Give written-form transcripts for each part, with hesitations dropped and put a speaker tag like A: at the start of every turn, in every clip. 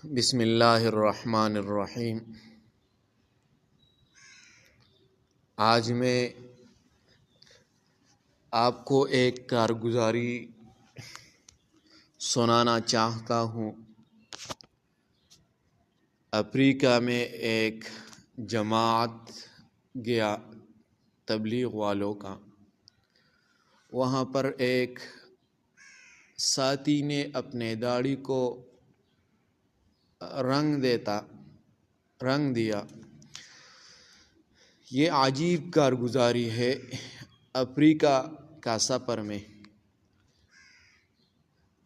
A: بسم اللہ الرحمن الرحیم۔ آج میں آپ کو ایک کارگزاری سنانا چاہتا ہوں۔ افریقہ میں ایک جماعت گیا تبلیغ والوں کا۔ وہاں پر ایک ساتھی نے اپنے داڑھی کو رنگ دیا۔ یہ عجیب کارگزاری ہے۔ افریقہ کا سفر میں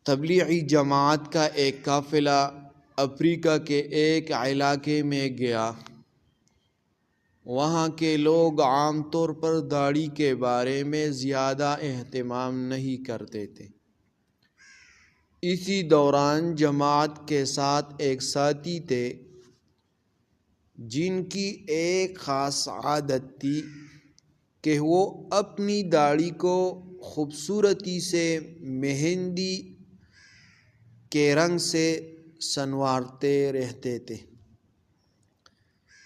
A: تبلیغی جماعت کا ایک قافلہ افریقہ کے ایک علاقے میں گیا۔ وہاں کے لوگ عام طور پر داڑھی کے بارے میں زیادہ اہتمام نہیں کرتے تھے۔ اسی دوران جماعت کے ساتھ ایک ساتھی تھے جن کی ایک خاص عادت تھی کہ وہ اپنی داڑھی کو خوبصورتی سے مہندی کے رنگ سے سنوارتے رہتے تھے۔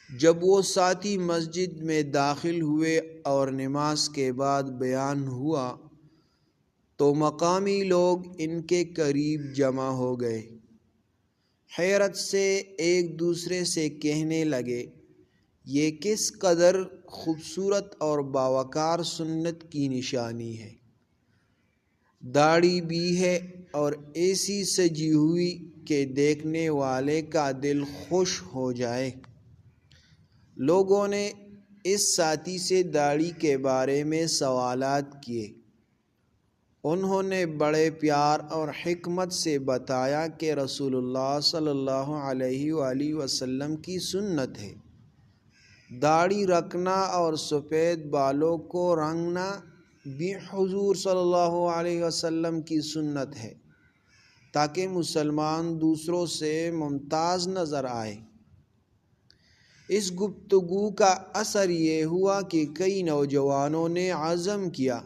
A: جب وہ ساتھی مسجد میں داخل ہوئے اور نماز کے بعد بیان ہوا تو مقامی لوگ ان کے قریب جمع ہو گئے۔ حیرت سے ایک دوسرے سے کہنے لگے، یہ کس قدر خوبصورت اور باوقار سنت کی نشانی ہے۔ داڑھی بھی ہے اور ایسی سجی ہوئی کہ دیکھنے والے کا دل خوش ہو جائے۔ لوگوں نے اس ساتھی سے داڑھی کے بارے میں سوالات کیے۔ انہوں نے بڑے پیار اور حکمت سے بتایا کہ رسول اللہ صلی اللہ علیہ وآلہ وسلم کی سنت ہے۔ داڑھی رکھنا اور سفید بالوں کو رنگنا بھی حضور صلی اللہ علیہ وسلم کی سنت ہے تاکہ مسلمان دوسروں سے ممتاز نظر آئے۔ اس گفتگو کا اثر یہ ہوا کہ کئی نوجوانوں نے عزم کیا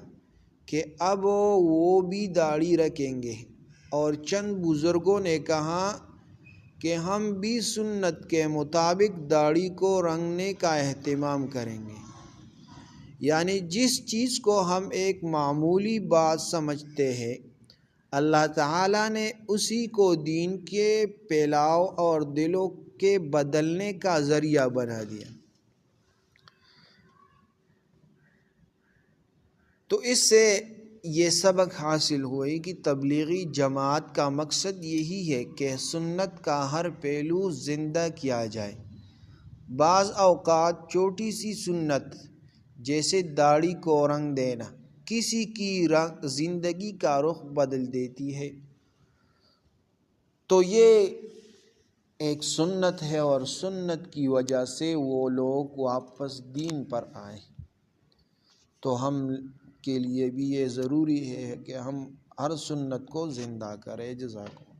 A: کہ اب وہ بھی داڑھی رکھیں گے، اور چند بزرگوں نے کہا کہ ہم بھی سنت کے مطابق داڑھی کو رنگنے کا اہتمام کریں گے۔ یعنی جس چیز کو ہم ایک معمولی بات سمجھتے ہیں، اللہ تعالیٰ نے اسی کو دین کے پھیلاؤ اور دلوں کے بدلنے کا ذریعہ بنا دیا۔ تو اس سے یہ سبق حاصل ہوئی کہ تبلیغی جماعت کا مقصد یہی ہے کہ سنت کا ہر پہلو زندہ کیا جائے۔ بعض اوقات چھوٹی سی سنت جیسے داڑھی کو رنگ دینا کسی کی زندگی کا رخ بدل دیتی ہے۔ تو یہ ایک سنت ہے اور سنت کی وجہ سے وہ لوگ واپس دین پر آئے۔ تو ہم کے لیے بھی یہ ضروری ہے کہ ہم ہر سنت کو زندہ کریں۔ جزاک اللہ۔